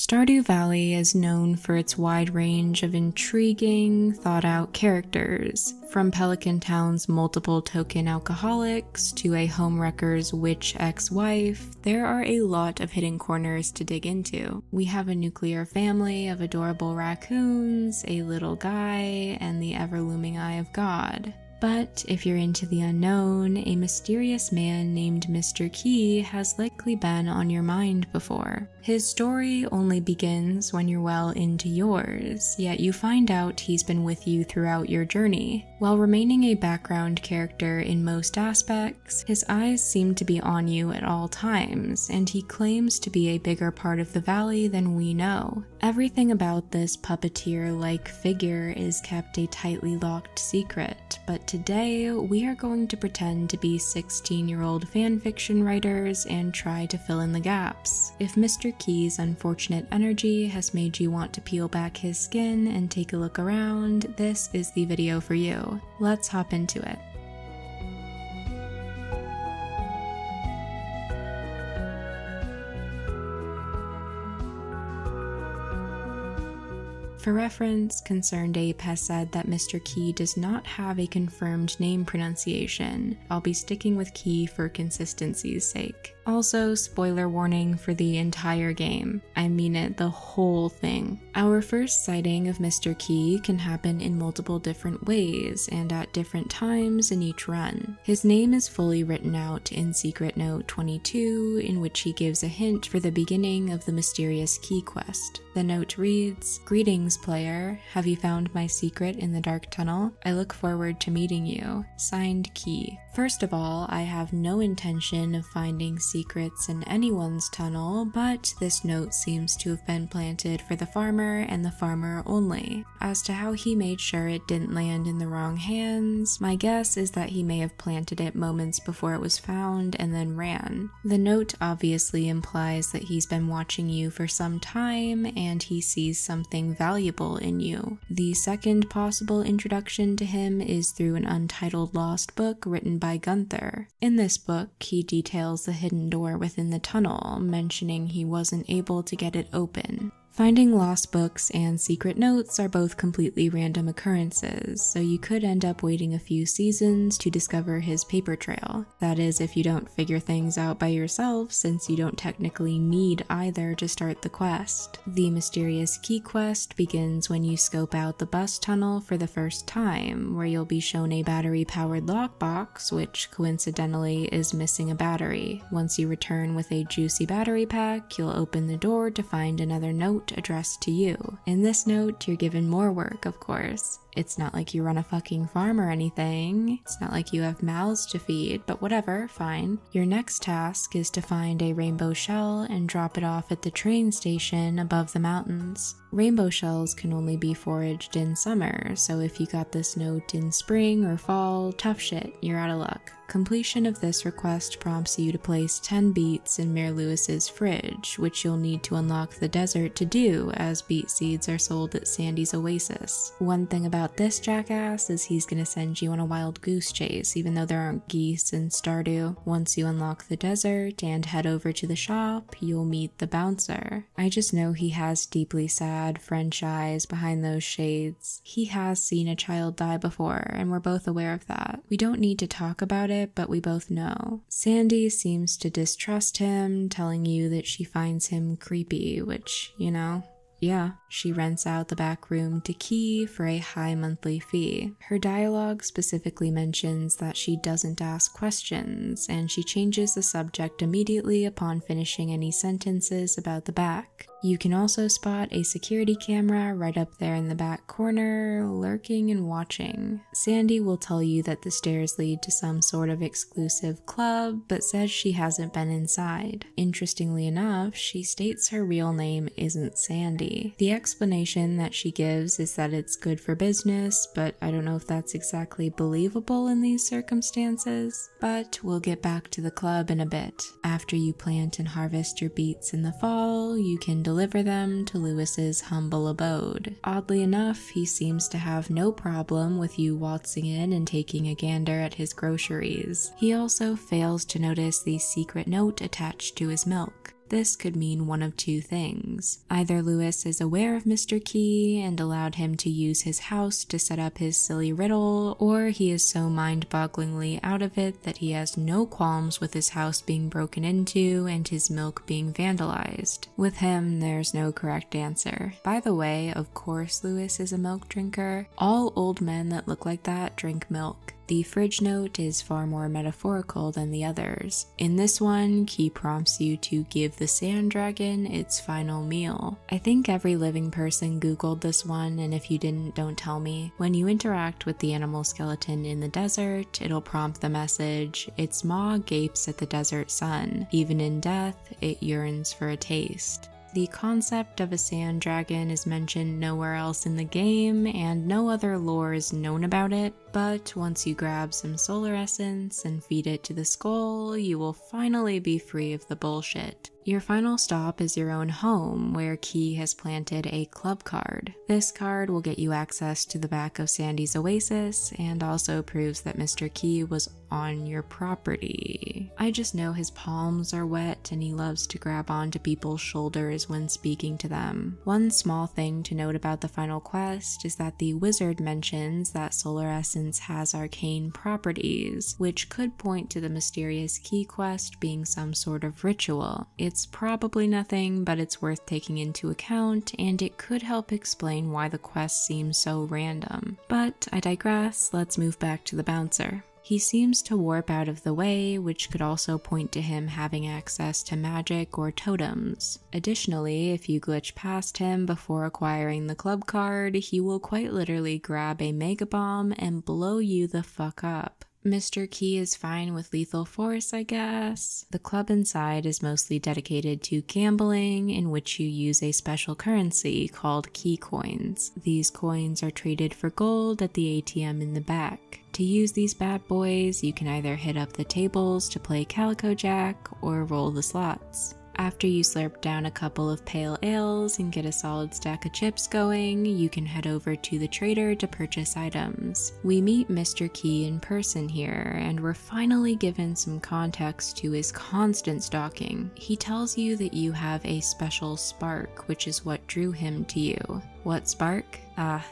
Stardew Valley is known for its wide range of intriguing, thought-out characters, from Pelican Town's multiple token alcoholics to a homewrecker's witch ex-wife. There are a lot of hidden corners to dig into. We have a nuclear family of adorable raccoons, a little guy, and the ever-looming Eye of God. But if you're into the unknown, a mysterious man named Mr. Key has likely been on your mind before. His story only begins when you're well into yours, yet you find out he's been with you throughout your journey. While remaining a background character in most aspects, his eyes seem to be on you at all times, and he claims to be a bigger part of the valley than we know. Everything about this puppeteer-like figure is kept a tightly locked secret, but today we are going to pretend to be 16-year-old fanfiction writers and try to fill in the gaps. If Mr. Key's unfortunate energy has made you want to peel back his skin and take a look around, this is the video for you. Let's hop into it. For reference, Concerned Ape has said that Mr. Key does not have a confirmed name pronunciation. I'll be sticking with Key for consistency's sake. Also, spoiler warning for the entire game. I mean it, the whole thing. Our first sighting of Mr. Key can happen in multiple different ways and at different times in each run. His name is fully written out in Secret Note 22, in which he gives a hint for the beginning of the mysterious Key quest. The note reads, "Greetings, player. Have you found my secret in the dark tunnel? I look forward to meeting you. Signed, Key." First of all, I have no intention of finding secrets in anyone's tunnel, but this note seems to have been planted for the farmer and the farmer only. As to how he made sure it didn't land in the wrong hands, my guess is that he may have planted it moments before it was found and then ran. The note obviously implies that he's been watching you for some time and he sees something valuable in you. The second possible introduction to him is through an untitled lost book written by Gunther. In this book, he details the hidden door within the tunnel, mentioning he wasn't able to get it open. Finding lost books and secret notes are both completely random occurrences, so you could end up waiting a few seasons to discover his paper trail. That is, if you don't figure things out by yourself, since you don't technically need either to start the quest. The mysterious Key quest begins when you scope out the bus tunnel for the first time, where you'll be shown a battery-powered lockbox, which coincidentally is missing a battery. Once you return with a juicy battery pack, you'll open the door to find another note addressed to you. In this note, you're given more work, of course. It's not like you run a fucking farm or anything. It's not like you have mouths to feed, but whatever, fine. Your next task is to find a rainbow shell and drop it off at the train station above the mountains. Rainbow shells can only be foraged in summer, so if you got this note in spring or fall, tough shit, you're out of luck. Completion of this request prompts you to place 10 beets in Mayor Lewis's fridge, which you'll need to unlock the desert to do, as beet seeds are sold at Sandy's Oasis. One thing about this jackass is he's gonna send you on a wild goose chase, even though there aren't geese in Stardew. Once you unlock the desert and head over to the shop, you'll meet the bouncer. I just know he has deeply sad French eyes behind those shades. He has seen a child die before, and we're both aware of that. We don't need to talk about it, but we both know. Sandy seems to distrust him, telling you that she finds him creepy, which, you know, yeah, she rents out the back room to Key for a high monthly fee. Her dialogue specifically mentions that she doesn't ask questions, and she changes the subject immediately upon finishing any sentences about the back. You can also spot a security camera right up there in the back corner, lurking and watching. Sandy will tell you that the stairs lead to some sort of exclusive club, but says she hasn't been inside. Interestingly enough, she states her real name isn't Sandy. The explanation that she gives is that it's good for business, but I don't know if that's exactly believable in these circumstances. But we'll get back to the club in a bit. After you plant and harvest your beets in the fall, you can deliver them to Lewis's humble abode. Oddly enough, he seems to have no problem with you waltzing in and taking a gander at his groceries. He also fails to notice the secret note attached to his milk. This could mean one of two things. Either Lewis is aware of Mr. Key and allowed him to use his house to set up his silly riddle, or he is so mind-bogglingly out of it that he has no qualms with his house being broken into and his milk being vandalized. With him, there's no correct answer. By the way, of course Lewis is a milk drinker. All old men that look like that drink milk. The fridge note is far more metaphorical than the others. In this one, Key prompts you to give the sand dragon its final meal. I think every living person googled this one, and if you didn't, don't tell me. When you interact with the animal skeleton in the desert, it'll prompt the message, its maw gapes at the desert sun. Even in death, it yearns for a taste. The concept of a sand dragon is mentioned nowhere else in the game, and no other lore is known about it, but once you grab some solar essence and feed it to the skull, you will finally be free of the bullshit. Your final stop is your own home, where Key has planted a club card. This card will get you access to the back of Sandy's oasis, and also proves that Mr. Key was on your property. I just know his palms are wet and he loves to grab onto people's shoulders when speaking to them. One small thing to note about the final quest is that the wizard mentions that solar essence has arcane properties, which could point to the mysterious Key quest being some sort of ritual. It's probably nothing, but it's worth taking into account, and it could help explain why the quest seems so random. But I digress, let's move back to the bouncer. He seems to warp out of the way, which could also point to him having access to magic or totems. Additionally, if you glitch past him before acquiring the club card, he will quite literally grab a mega bomb and blow you the fuck up. Mr. Key is fine with lethal force, I guess. The club inside is mostly dedicated to gambling, in which you use a special currency called key coins. These coins are traded for gold at the ATM in the back. To use these bad boys, you can either hit up the tables to play Calico Jack or roll the slots. After you slurp down a couple of pale ales and get a solid stack of chips going, you can head over to the trader to purchase items. We meet Mr. Key in person here, and we're finally given some context to his constant stalking. He tells you that you have a special spark, which is what drew him to you. What spark?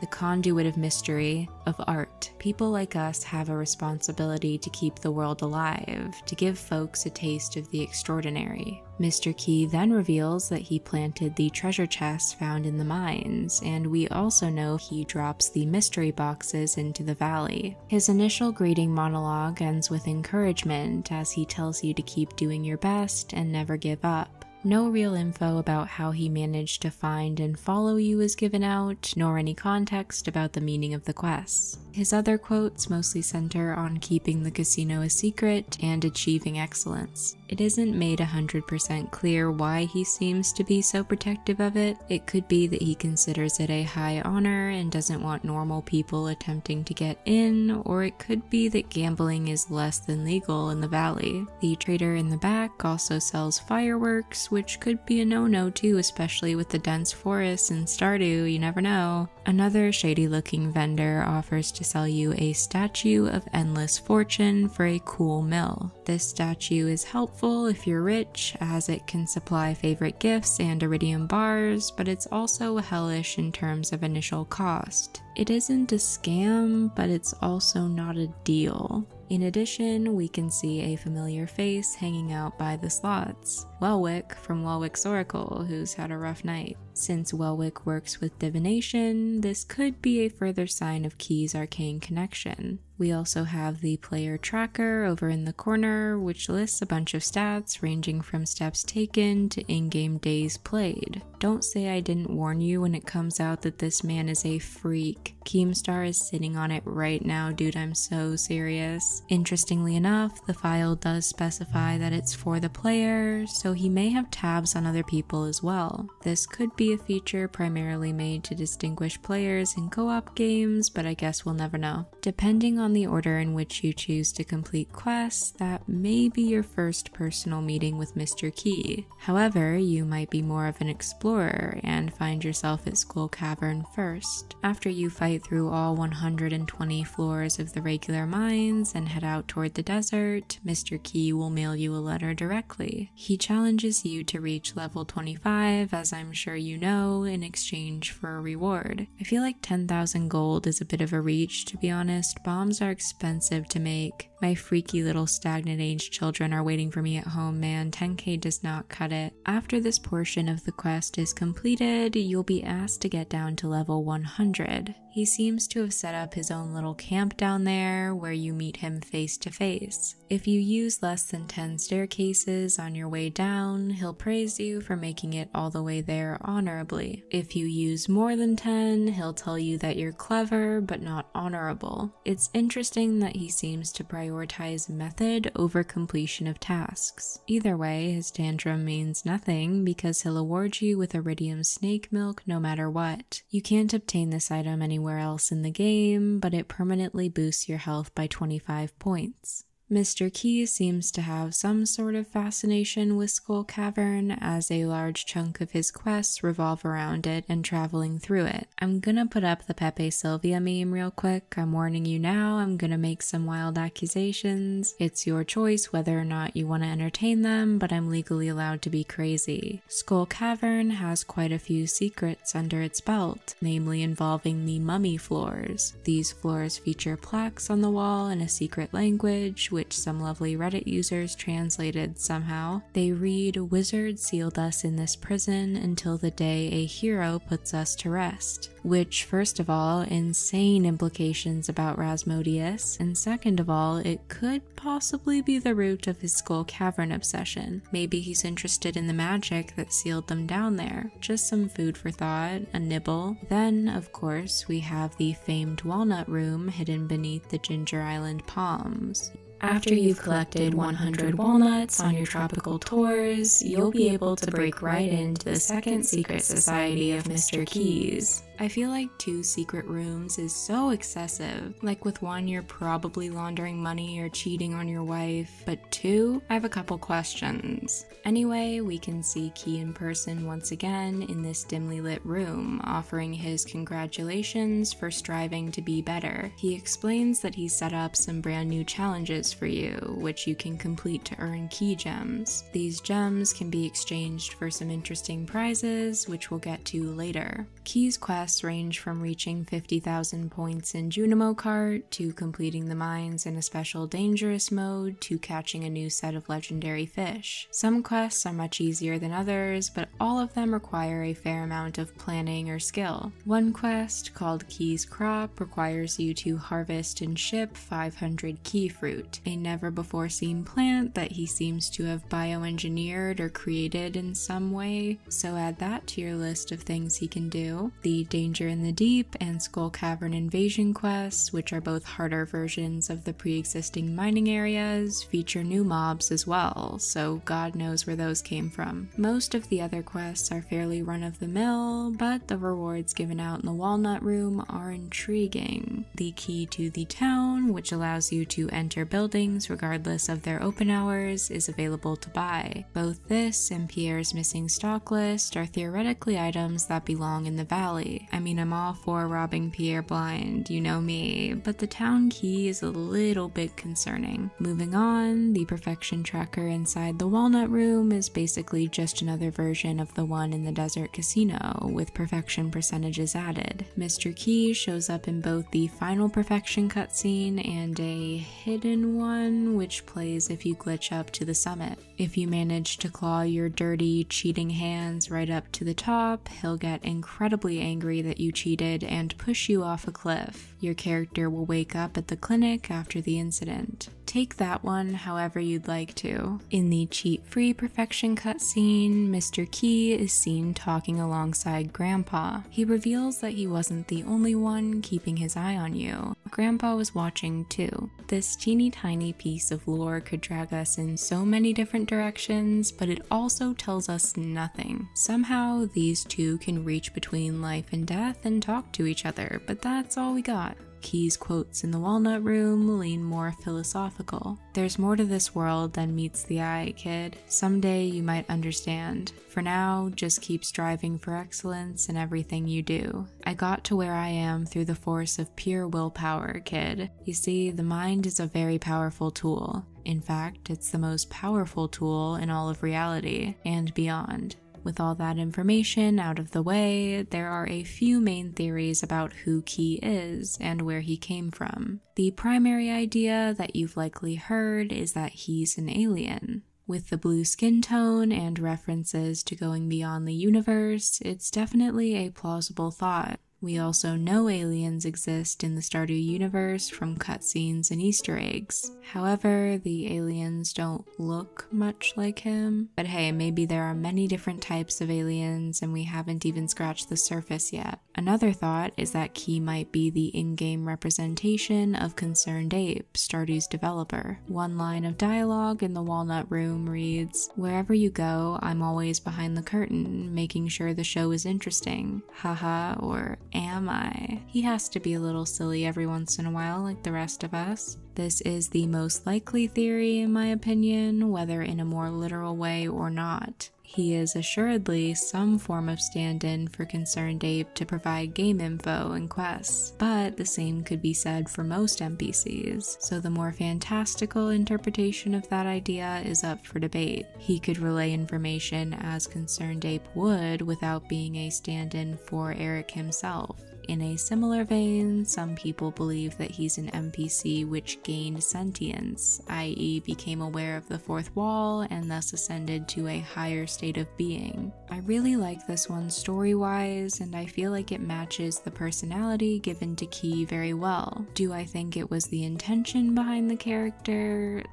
The conduit of mystery, of art. People like us have a responsibility to keep the world alive, to give folks a taste of the extraordinary. Mr. Key then reveals that he planted the treasure chests found in the mines, and we also know he drops the mystery boxes into the valley. His initial greeting monologue ends with encouragement as he tells you to keep doing your best and never give up. No real info about how he managed to find and follow you is given out, nor any context about the meaning of the quests. His other quotes mostly center on keeping the casino a secret and achieving excellence. It isn't made 100% clear why he seems to be so protective of it. It could be that he considers it a high honor and doesn't want normal people attempting to get in, or it could be that gambling is less than legal in the valley. The trader in the back also sells fireworks, which could be a no-no too, especially with the dense forests in Stardew, you never know. Another shady-looking vendor offers to sell you a statue of endless fortune for a cool mill. This statue is helpful if you're rich, as it can supply favorite gifts and iridium bars, but it's also hellish in terms of initial cost. It isn't a scam, but it's also not a deal. In addition, we can see a familiar face hanging out by the slots. Welwick from Welwick's Oracle, who's had a rough night. Since Welwick works with divination, this could be a further sign of Key's arcane connection. We also have the player tracker over in the corner, which lists a bunch of stats ranging from steps taken to in-game days played. Don't say I didn't warn you when it comes out that this man is a freak. Keemstar is sitting on it right now, dude, I'm so serious. Interestingly enough, the file does specify that it's for the player, so he may have tabs on other people as well. This could be a feature primarily made to distinguish players in co-op games, but I guess we'll never know. Depending on the order in which you choose to complete quests, that may be your first personal meeting with Mr. Key. However, you might be more of an explorer and find yourself at Skull Cavern first. After you fight through all 120 floors of the regular mines and head out toward the desert, Mr. Key will mail you a letter directly. He challenges challenges you to reach level 25, as I'm sure you know, in exchange for a reward. I feel like 10,000 gold is a bit of a reach, to be honest. Bombs are expensive to make. My freaky little stagnant age children are waiting for me at home, man. 10k does not cut it. After this portion of the quest is completed, you'll be asked to get down to level 100. He seems to have set up his own little camp down there where you meet him face to face. If you use less than 10 staircases on your way down, he'll praise you for making it all the way there honorably. If you use more than 10, he'll tell you that you're clever but not honorable. It's interesting that he seems to prioritize method over completion of tasks. Either way, his tantrum means nothing because he'll award you with iridium snake milk no matter what. You can't obtain this item anywhere else in the game, but it permanently boosts your health by 25 points. Mr. Key seems to have some sort of fascination with Skull Cavern, as a large chunk of his quests revolve around it and traveling through it. I'm gonna put up the Pepe Sylvia meme real quick. I'm warning you now, I'm gonna make some wild accusations. It's your choice whether or not you want to entertain them, but I'm legally allowed to be crazy. Skull Cavern has quite a few secrets under its belt, namely involving the mummy floors. These floors feature plaques on the wall in a secret language, which some lovely Reddit users translated somehow. They read, "Wizard sealed us in this prison until the day a hero puts us to rest." Which, first of all, insane implications about Rasmodius, and second of all, it could possibly be the root of his Skull Cavern obsession. Maybe he's interested in the magic that sealed them down there. Just some food for thought, a nibble. Then, of course, we have the famed Walnut Room hidden beneath the Ginger Island palms. After you've collected 100 walnuts on your tropical tours, you'll be able to break right into the second secret society of Mr. Keys. I feel like 2 secret rooms is so excessive. Like with 1, you're probably laundering money or cheating on your wife, but 2, I have a couple questions. Anyway, we can see Key in person once again in this dimly lit room, offering his congratulations for striving to be better. He explains that he set up some brand new challenges for you, which you can complete to earn key gems. These gems can be exchanged for some interesting prizes, which we'll get to later. Key's quests range from reaching 50,000 points in Junimo Cart, to completing the mines in a special dangerous mode, to catching a new set of legendary fish. Some quests are much easier than others, but all of them require a fair amount of planning or skill. One quest, called Key's Crop, requires you to harvest and ship 500 key fruit, a never-before-seen plant that he seems to have bioengineered or created in some way, so add that to your list of things he can do. The Danger in the Deep and Skull Cavern Invasion quests, which are both harder versions of the pre-existing mining areas, feature new mobs as well, so God knows where those came from. Most of the other quests are fairly run-of-the-mill, but the rewards given out in the Walnut Room are intriguing. The Key to the Town, which allows you to enter buildings regardless of their open hours, is available to buy. Both this and Pierre's missing stock list are theoretically items that belong in the valley. I mean, I'm all for robbing Pierre blind, you know me, but the town key is a little bit concerning. Moving on, the perfection tracker inside the Walnut Room is basically just another version of the one in the Desert Casino, with perfection percentages added. Mr. Key shows up in both the final perfection cutscene and a hidden one, which plays if you glitch up to the summit. If you manage to claw your dirty, cheating hands right up to the top, he'll get incredibly angry that you cheated and push you off a cliff. Your character will wake up at the clinic after the incident. Take that one however you'd like to. In the cheat-free perfection cutscene, Mr. Key is seen talking alongside Grandpa. He reveals that he wasn't the only one keeping his eye on you. Grandpa was watching too. This teeny tiny piece of lore could drag us in so many different directions, but it also tells us nothing. Somehow, these two can reach between life and death and talk to each other, but that's all we got. Key's quotes in the Walnut Room lean more philosophical. There's more to this world than meets the eye, kid. Someday you might understand. For now, just keep striving for excellence in everything you do. I got to where I am through the force of pure willpower, kid. You see, the mind is a very powerful tool. In fact, it's the most powerful tool in all of reality and beyond. With all that information out of the way, there are a few main theories about who Key is and where he came from. The primary idea that you've likely heard is that he's an alien. With the blue skin tone and references to going beyond the universe, it's definitely a plausible thought. We also know aliens exist in the Stardew universe from cutscenes and Easter eggs. However, the aliens don't look much like him. But hey, maybe there are many different types of aliens and we haven't even scratched the surface yet. Another thought is that Key might be the in-game representation of Concerned Ape, Stardew's developer. One line of dialogue in the Walnut Room reads, "Wherever you go, I'm always behind the curtain, making sure the show is interesting. Haha," or am I? He has to be a little silly every once in a while like the rest of us. This is the most likely theory in my opinion, whether in a more literal way or not. He is assuredly some form of stand-in for Concerned Ape to provide game info and quests, but the same could be said for most NPCs, so the more fantastical interpretation of that idea is up for debate. He could relay information as Concerned Ape would without being a stand-in for Eric himself. In a similar vein, some people believe that he's an NPC which gained sentience, i.e. became aware of the fourth wall and thus ascended to a higher state of being. I really like this one story-wise, and I feel like it matches the personality given to Key very well. Do I think it was the intention behind the character?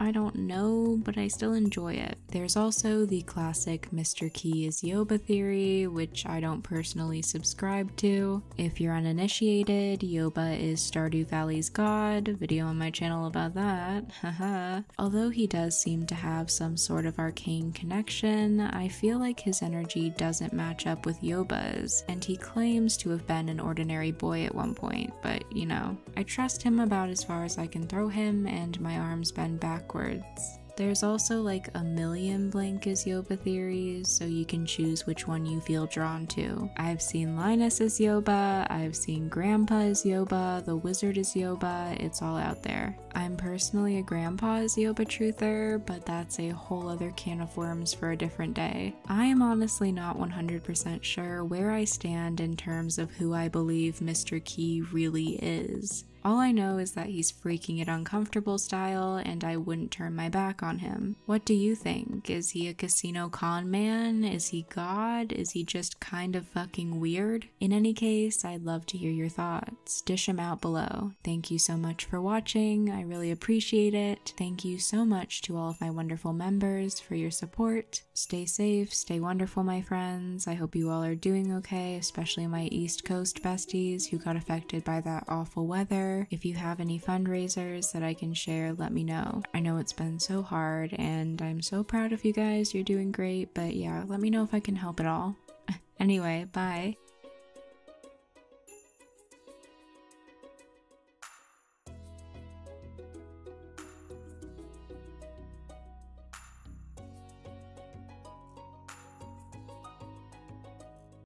I don't know, but I still enjoy it. There's also the classic Mr. Key is Yoba theory, which I don't personally subscribe to. If you're uninitiated, Yoba is Stardew Valley's god, video on my channel about that, haha. Although he does seem to have some sort of arcane connection, I feel like his energy doesn't match up with Yoba's, and he claims to have been an ordinary boy at one point, but you know, I trust him about as far as I can throw him, and my arms bend backwards. There's also like a million blank as Yoba theories, so you can choose which one you feel drawn to. I've seen Linus as Yoba, I've seen Grandpa as Yoba, the Wizard as Yoba, it's all out there. I'm personally a Grandpa as Yoba truther, but that's a whole other can of worms for a different day. I am honestly not 100% sure where I stand in terms of who I believe Mr. Key really is. All I know is that he's freaking it uncomfortable style, and I wouldn't turn my back on him. What do you think? Is he a casino con man? Is he God? Is he just kind of fucking weird? In any case, I'd love to hear your thoughts. Dish them out below. Thank you so much for watching. I really appreciate it. Thank you so much to all of my wonderful members for your support. Stay safe, stay wonderful, my friends. I hope you all are doing okay, especially my East Coast besties who got affected by that awful weather. If you have any fundraisers that I can share, let me know. I know it's been so hard and I'm so proud of you guys. You're doing great, but yeah, let me know if I can help at all. Anyway, bye.